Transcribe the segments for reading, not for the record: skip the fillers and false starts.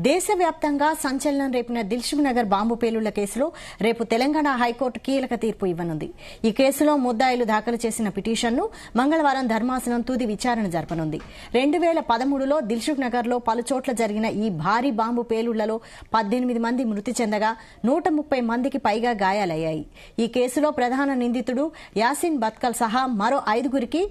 దేశవ్యాప్తంగా సంచలనం రేపిన దిల్సుఖ్ నగర్ బాంబు పేలుళ్ల కేసులో రేపు తెలంగాణ హైకోర్టు కీలక తీర్పు ఇవ్వనుంది. ఈ కేసులో ముద్దాయిలు దాఖలు చేసిన పిటిషన్ను మంగళవారం ధర్మాసనం తుది విచారణ జరపనుంది. 2013లో దిల్సుఖ్ నగర్లో పలుచోట్ల జరిగిన ఈ భారీ బాంబు పేలుళ్లలో 18 మంది మృతి చెందగా 130 మందికి పైగా గాయాలయ్యాయి. ఈ కేసులో ప్రధాన నిందితుడు యాసిన్ బత్కల్ సహా మరో 5గురికి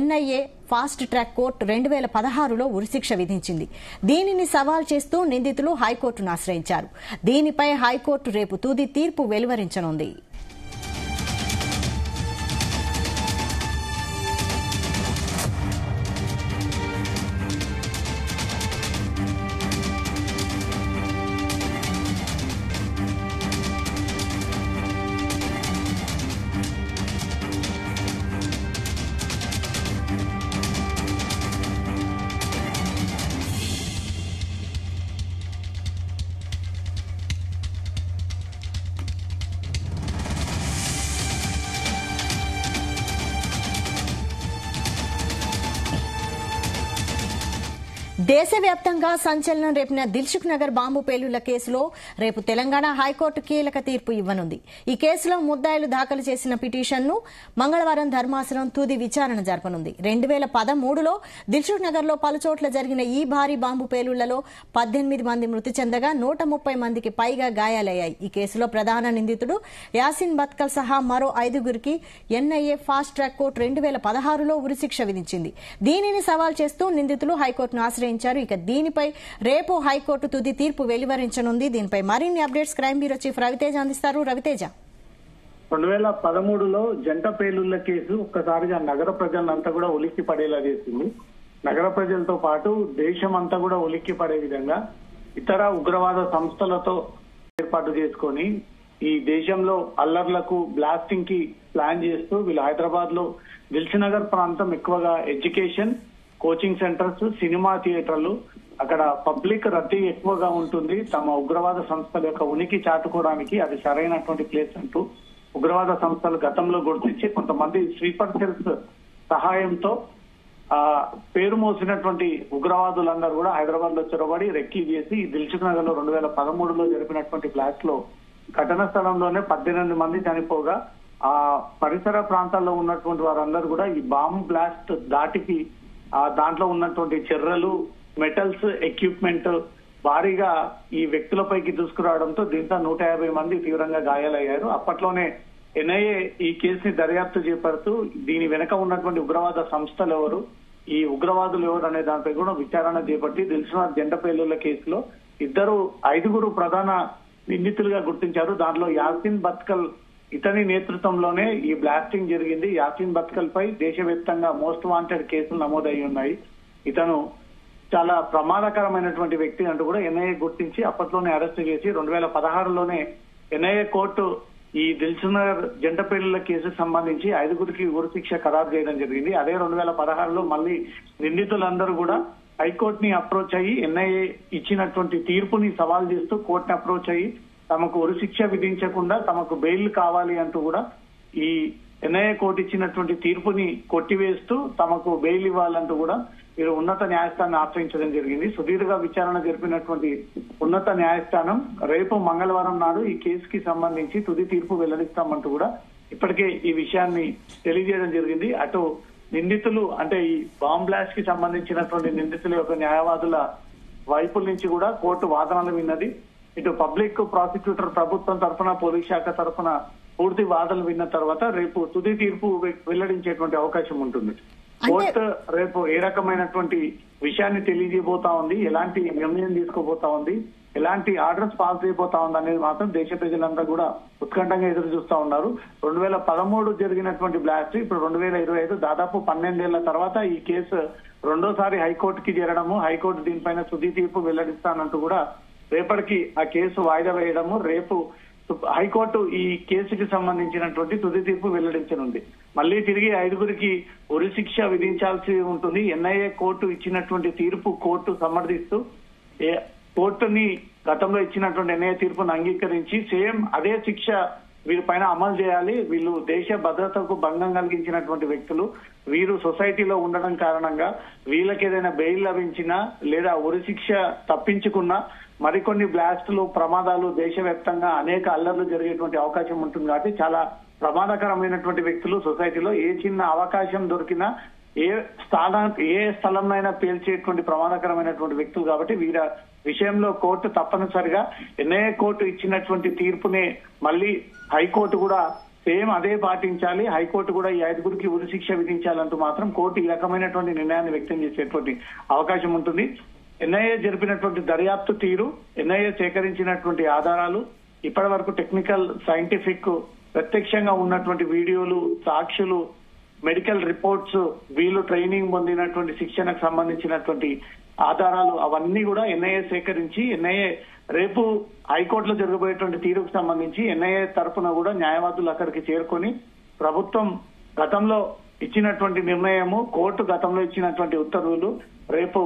ఎన్ఐఏ ఫాస్ట్ ట్రాక్ కోర్టు 2016లో ఉరిశిక్ష విధించింది. దీనిని సవాల్ చేస్తూ నిందితులు హైకోర్టును ఆశ్రయించారు. దీనిపై హైకోర్టు రేపు తుది తీర్పు వెలువరించనుంది. దేశవ్యాప్తంగా సంచలనం రేపిన దిల్సుఖ్ నగర్ బాంబు పేలుళ్ల కేసులో రేపు తెలంగాణ హైకోర్టు కీలక తీర్పు ఇవ్వనుంది. ఈ కేసులో ముద్దాయిలు దాఖలు చేసిన పిటిషన్ను మంగళవారం ధర్మాసనం తుది విచారణ జరపనుంది. 2013లో దిల్సుఖ్ నగర్లో పలుచోట్ల జరిగిన ఈ భారీ బాంబు పేలుళ్లలో 18 మంది మృతి చెందగా 130 మందికి పైగా గాయాలయ్యాయి. ఈ కేసులో ప్రధాన నిందితుడు యాసిన్ బత్కల్ సహా మరో 5గురికి ఎన్ఐఏ ఫాస్ట్ ట్రాక్ కోర్టు 2016లో ఉరిశిక్ష విధించింది. దీనిని సవాల్ చేస్తూ నిందితులు హైకోర్టును ఆశ్రయించారు. ఇక దీనిపై రేపు హైకోర్టు తుది తీర్పు వెలువరించనుంది. దీనిపై మరిన్ని updates crime bureau chief Raviteja అందిస్తారు. రవితేజ, 2013లో జంట పేలుళ్ల కేసు ఒక్కసారిగా నగర ప్రజలంతా కూడా ఉలిక్కి పడేలా చేసింది. నగర ప్రజలతో పాటు దేశమంతా కూడా ఉలిక్కి పడే విధంగా ఇతర ఉగ్రవాద సంస్థలతో ఏర్పాటు చేసుకొని ఈ దేశంలో అల్లర్లకు బ్లాస్టింగ్ కి ప్లాన్ చేస్తూ వీళ్ళు హైదరాబాద్ లో దిల్సుఖ్ నగర్ ప్రాంతం ఎక్కువగా ఎడ్యుకేషన్, కోచింగ్ సెంటర్స్, సినిమా థియేటర్లు, అక్కడ పబ్లిక్ రద్దీ ఎక్కువగా ఉంటుంది. తమ ఉగ్రవాద సంస్థల యొక్క ఉనికి చాటుకోవడానికి అది సరైనటువంటి ప్లేస్ అంటూ ఉగ్రవాద సంస్థలు గతంలో గుర్తించి కొంతమంది స్వీపర్ సెల్స్ సహాయంతో పేరు మోసినటువంటి ఉగ్రవాదులందరూ కూడా హైదరాబాద్ లో చొరబడి రెక్కీ చేసి దిల్సుఖ్ నగర్ లో 2013లో జరిపినటువంటి బ్లాస్ట్ లో ఘటన స్థలంలోనే 18 మంది చనిపోగా ఆ పరిసర ప్రాంతాల్లో ఉన్నటువంటి వారందరూ కూడా ఈ బాంబు బ్లాస్ట్ దాటికి దాంట్లో ఉన్నటువంటి చెర్రలు, మెటల్స్, ఎక్విప్మెంట్ భారీగా ఈ వ్యక్తులపైకి దూసుకురావడంతో దీంతో 150 మంది తీవ్రంగా గాయాలయ్యారు. అప్పట్లోనే ఎన్ఐఏ ఈ కేసుని దర్యాప్తు చేపడుతూ దీని వెనక ఉన్నటువంటి ఉగ్రవాద సంస్థలు ఎవరు, ఈ ఉగ్రవాదులు ఎవరు అనే దానిపై కూడా విచారణ చేపట్టి దిల్సుఖ్ జంట పేలుళ్ల కేసులో 5గురు ప్రధాన నిందితులుగా గుర్తించారు. దాంట్లో యాసిన్ బత్కల్ ఇతని నేతృత్వంలోనే ఈ బ్లాస్టింగ్ జరిగింది. యాసిన్ బత్కల్ పై దేశవ్యాప్తంగా మోస్ట్ వాంటెడ్ కేసులు నమోదై ఉన్నాయి. ఇతను చాలా ప్రమాదకరమైనటువంటి వ్యక్తి అంటూ కూడా ఎన్ఐఏ గుర్తించి అప్పట్లోనే అరెస్ట్ చేసి 2016లోనే ఎన్ఐఏ కోర్టు ఈ దిల్సుఖ్ నగర్ జంట పేలుళ్ల కేసుకు సంబంధించి 5గురికి ఉరిశిక్ష ఖరారు చేయడం జరిగింది. అదే 2016లో మళ్ళీ నిందితులందరూ కూడా హైకోర్టుని అప్రోచ్ అయ్యి ఎన్ఐఏ ఇచ్చినటువంటి తీర్పుని సవాల్ చేస్తూ కోర్టుని అప్రోచ్ అయ్యి తమకు ఉరిశిక్ష విధించకుండా తమకు బెయిల్ కావాలి అంటూ కూడా ఈ ఎన్ఐఏ కోర్టు ఇచ్చినటువంటి తీర్పుని కొట్టివేస్తూ తమకు బెయిల్ ఇవ్వాలంటూ కూడా వీరు ఉన్నత న్యాయస్థానాన్ని ఆశ్రయించడం జరిగింది. సుదీర్ఘ విచారణ జరిపినటువంటి ఉన్నత న్యాయస్థానం రేపు మంగళవారం నాడు ఈ కేసుకి సంబంధించి తుది తీర్పు వెల్లడిస్తామంటూ కూడా ఇప్పటికే ఈ విషయాన్ని తెలియజేయడం జరిగింది. అటు నిందితులు అంటే ఈ బాంబ్ బ్లాస్ట్ కి సంబంధించినటువంటి నిందితుల యొక్క న్యాయవాదుల వైపుల నుంచి కూడా కోర్టు వాదనలు విన్నది. ఇటు పబ్లిక్ ప్రాసిక్యూటర్ ప్రభుత్వం తరఫున, పోలీస్ శాఖ తరఫున పూర్తి వాదనలు విన్న తర్వాత రేపు తుది తీర్పు వెల్లడించేటువంటి అవకాశం ఉంటుంది. కోర్టు రేపు ఏ రకమైనటువంటి విషయాన్ని తెలియజేయబోతా ఉంది, ఎలాంటి నిర్ణయం తీసుకోబోతా ఉంది, ఎలాంటి ఆర్డర్స్ పాస్ చేయబోతా ఉంది అనేది మాత్రం దేశ ప్రజలంతా కూడా ఉత్కంఠంగా ఎదురు చూస్తా ఉన్నారు. 2013 జరిగినటువంటి బ్లాస్ట్ ఇప్పుడు 2025 దాదాపు 12 ఏళ్ల తర్వాత ఈ కేసు రెండోసారి హైకోర్టుకి చేరడము, హైకోర్టు దీనిపైన తుది తీర్పు వెల్లడిస్తానంటూ కూడా రేపటికి ఆ కేసు వాయిదా వేయడము, రేపు హైకోర్టు ఈ కేసుకి సంబంధించినటువంటి తుది తీర్పు వెల్లడించనుంది. మళ్లీ తిరిగి 5గురికి ఉరిశిక్ష విధించాల్సి ఉంటుంది. ఎన్ఐఏ కోర్టు ఇచ్చినటువంటి తీర్పు కోర్టు సమర్థిస్తూ కోర్టుని గతంలో ఇచ్చినటువంటి ఎన్ఐఏ తీర్పును అంగీకరించి సేమ్ అదే శిక్ష వీరిపైన అమలు చేయాలి. వీళ్ళు దేశ భద్రతకు భంగం కలిగించినటువంటి వ్యక్తులు. వీరు సొసైటీలో ఉండడం కారణంగా వీళ్ళకి ఏదైనా బెయిల్ లభించినా లేదా ఉరిశిక్ష తప్పించుకున్నా మరికొన్ని బ్లాస్టులు, ప్రమాదాలు దేశవ్యాప్తంగా అనేక అల్లర్లు జరిగేటువంటి అవకాశం ఉంటుంది. కాబట్టి చాలా ప్రమాదకరమైనటువంటి వ్యక్తులు సొసైటీలో. ఏ చిన్న అవకాశం దొరికినా ఏ స్థలంలో పేల్చేటువంటి ప్రమాదకరమైనటువంటి వ్యక్తులు. కాబట్టి వీర విషయంలో కోర్టు తప్పనిసరిగా ఎన్ఐఏ కోర్టు ఇచ్చినటువంటి తీర్పునే మళ్ళీ హైకోర్టు కూడా సేమ్ అదే పాటించాలి. హైకోర్టు కూడా ఈ 5గురికి ఉరిశిక్ష విధించాలంటూ మాత్రం కోర్టు ఈ రకమైనటువంటి నిర్ణయాన్ని వ్యక్తం చేసేటువంటి అవకాశం ఉంటుంది. ఎన్ఐఏ జరిపినటువంటి దర్యాప్తు తీరు, ఎన్ఐఏ సేకరించినటువంటి ఆధారాలు, ఇప్పటి వరకు టెక్నికల్, సైంటిఫిక్, ప్రత్యక్షంగా ఉన్నటువంటి వీడియోలు, సాక్షులు, మెడికల్ రిపోర్ట్స్, వీళ్ళు ట్రైనింగ్ పొందినటువంటి శిక్షణకు సంబంధించినటువంటి ఆధారాలు అవన్నీ కూడా ఎన్ఐఏ సేకరించి ఎన్ఐఏ రేపు హైకోర్టులో జరగబోయేటువంటి తీరుకు సంబంధించి ఎన్ఐఏ తరఫున కూడా న్యాయవాదులు అక్కడికి చేరుకొని ప్రభుత్వం గతంలో ఇచ్చినటువంటి నిర్ణయము, కోర్టు గతంలో ఇచ్చినటువంటి ఉత్తర్వులు, రేపు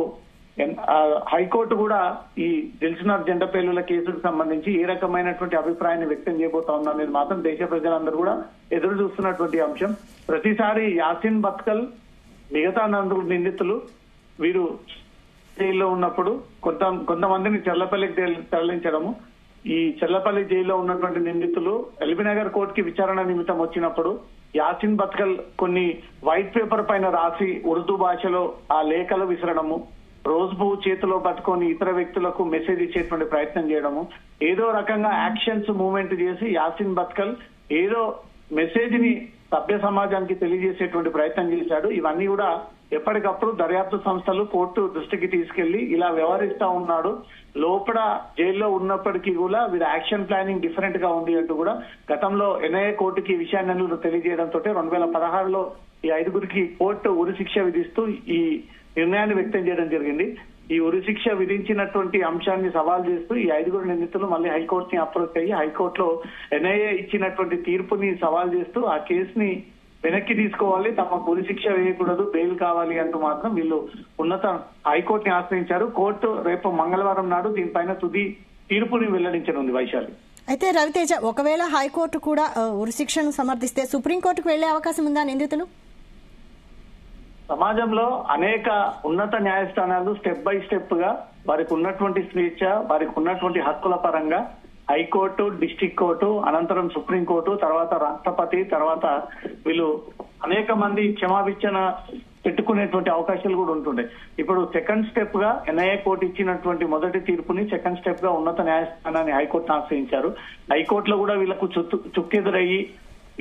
హైకోర్టు కూడా ఈ దిల్సుఖ్నగర్ జంట పేలుళ్ల కేసుకు సంబంధించి ఏ రకమైనటువంటి అభిప్రాయాన్ని వ్యక్తం చేయబోతా ఉందనేది మాత్రం దేశ ప్రజలందరూ కూడా ఎదురు చూస్తున్నటువంటి అంశం. ప్రతిసారి యాసిన్ బత్కల్, మిగతా నిందితులు వీరు జైల్లో ఉన్నప్పుడు కొంతమందిని చెర్లపల్లికి తరలించడము, ఈ చెర్లపల్లి జైల్లో ఉన్నటువంటి నిందితులు ఎల్బీనగర్ కోర్టుకి విచారణ నిమిత్తం వచ్చినప్పుడు యాసిన్ బత్కల్ కొన్ని వైట్ పేపర్ పైన రాసి ఉర్దూ భాషలో ఆ లేఖలు విసరడము, రోజ్ పువ్వు చేతిలో పట్టుకొని ఇతర వ్యక్తులకు మెసేజ్ ఇచ్చేటువంటి ప్రయత్నం చేయడము, ఏదో రకంగా యాక్షన్స్ మూవ్మెంట్ చేసి యాసిన్ బత్కల్ ఏదో మెసేజ్ ని సభ్య సమాజానికి తెలియజేసేటువంటి ప్రయత్నం చేశాడు. ఇవన్నీ కూడా ఎప్పటికప్పుడు దర్యాప్తు సంస్థలు కోర్టు దృష్టికి తీసుకెళ్లి ఇలా వ్యవహరిస్తా ఉన్నాడు, లోపల జైల్లో ఉన్నప్పటికీ కూడా వీరి యాక్షన్ ప్లానింగ్ డిఫరెంట్ గా ఉంది అంటూ కూడా గతంలో ఎన్ఐఏ కోర్టుకి ఈ విషయాన్ని తెలియజేయడంతో 2016లో ఈ 5గురికి కోర్టు ఉరిశిక్ష విధిస్తూ ఈ నిర్ణయాన్ని వ్యక్తం చేయడం జరిగింది. ఈ ఉరిశిక్ష విధించినటువంటి అంశాన్ని సవాల్ చేస్తూ ఈ 5గురు నిందితులు మళ్ళీ హైకోర్టుని అప్రోచ్ అయ్యి హైకోర్టులో ఎన్ఐఏ ఇచ్చినటువంటి తీర్పుని సవాల్ చేస్తూ ఆ కేసుని వెనక్కి తీసుకోవాలి, తమకు ఉరిశిక్ష వేయకూడదు, బెయిల్ కావాలి అంటూ మాత్రం వీళ్ళు ఉన్నత హైకోర్టుని ఆశ్రయించారు. కోర్టు రేపు మంగళవారం నాడు దీనిపైన తుది తీర్పుని వెల్లడించనుంది. వైశాలి, అయితే రవితేజ, ఒకవేళ హైకోర్టు కూడా ఉరిశిక్షను సమర్థిస్తే సుప్రీంకోర్టుకు వెళ్లే అవకాశం ఉందా నిందితులు? సమాజంలో అనేక ఉన్నత న్యాయస్థానాలు స్టెప్ బై స్టెప్ గా వారికి ఉన్నటువంటి స్వేచ్ఛ, వారికి ఉన్నటువంటి హక్కుల పరంగా హైకోర్టు, డిస్ట్రిక్ట్ కోర్టు, అనంతరం సుప్రీంకోర్టు, తర్వాత రాష్ట్రపతి, తర్వాత వీళ్ళు అనేక మంది క్షమాభిక్షణ పెట్టుకునేటువంటి అవకాశాలు కూడా ఉంటుండే. ఇప్పుడు సెకండ్ స్టెప్ గా ఎన్ఐఏ కోర్టు ఇచ్చినటువంటి మొదటి తీర్పుని సెకండ్ స్టెప్ గా ఉన్నత న్యాయస్థానాన్ని హైకోర్టును ఆశ్రయించారు. హైకోర్టులో కూడా వీళ్ళకు చుక్కెదురయ్యి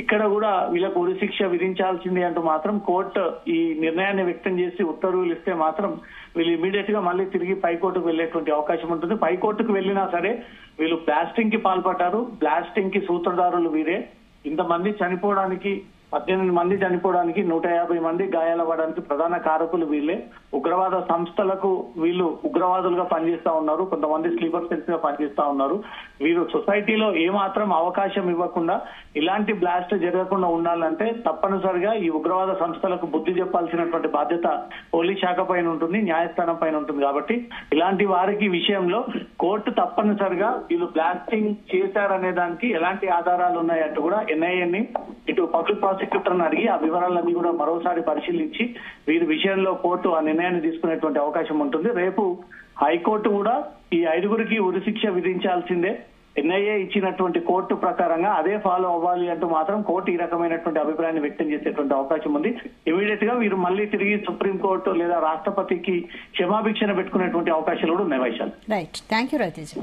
ఇక్కడ కూడా వీళ్ళకు ఉరిశిక్ష విధించాల్సింది అంటూ మాత్రం కోర్టు ఈ నిర్ణయాన్ని వ్యక్తం చేసి ఉత్తర్వులు ఇస్తే మాత్రం వీళ్ళు ఇమీడియట్ గా మళ్ళీ తిరిగి పైకోర్టుకు వెళ్లేటువంటి అవకాశం ఉంటుంది. పైకోర్టుకు వెళ్లినా సరే వీళ్ళు బ్లాస్టింగ్ కి పాల్పడ్డారు, బ్లాస్టింగ్ కి సూత్రధారులు వీరే. ఇంతమంది చనిపోవడానికి 18 మంది చనిపోవడానికి 150 మంది గాయాలవ్వడానికి ప్రధాన కారకులు వీళ్ళే. ఉగ్రవాద సంస్థలకు వీళ్ళు ఉగ్రవాదులుగా పనిచేస్తా ఉన్నారు, కొంతమంది స్లీపర్ సెల్స్ గా పనిచేస్తా ఉన్నారు. వీరు సొసైటీలో ఏమాత్రం అవకాశం ఇవ్వకుండా ఇలాంటి బ్లాస్ట్ జరగకుండా ఉండాలంటే తప్పనిసరిగా ఈ ఉగ్రవాద సంస్థలకు బుద్ధి చెప్పాల్సినటువంటి బాధ్యత పోలీస్ శాఖ పైన ఉంటుంది, న్యాయస్థానం పైన ఉంటుంది. కాబట్టి ఇలాంటి వారికి విషయంలో కోర్టు తప్పనిసరిగా వీళ్ళు బ్లాస్టింగ్ చేశారనే దానికి ఎలాంటి ఆధారాలు ఉన్నాయంటూ కూడా ఎన్ఐఏని ఇటు పబ్లిక్ ప్రాసిక్యూటర్ అడిగి ఆ వివరాలన్నీ కూడా మరోసారి పరిశీలించి వీరి విషయంలో కోర్టు ఆ నిర్ణయాన్ని తీసుకునేటువంటి అవకాశం ఉంటుంది. రేపు హైకోర్టు కూడా ఈ 5గురికి ఉరిశిక్ష విధించాల్సిందే, ఎన్ఐఏ ఇచ్చినటువంటి కోర్టు ప్రకారంగా అదే ఫాలో అవ్వాలి అంటూ మాత్రం కోర్టు ఈ రకమైనటువంటి అభిప్రాయాన్ని వ్యక్తం చేసేటువంటి అవకాశం ఉంది. ఇమీడియట్ గా వీరు మళ్ళీ తిరిగి సుప్రీంకోర్టు లేదా రాష్ట్రపతికి క్షమాభిక్షణ పెట్టుకునేటువంటి అవకాశాలు కూడా ఉన్నాయి. Vaishal, right, thank you Raviteja.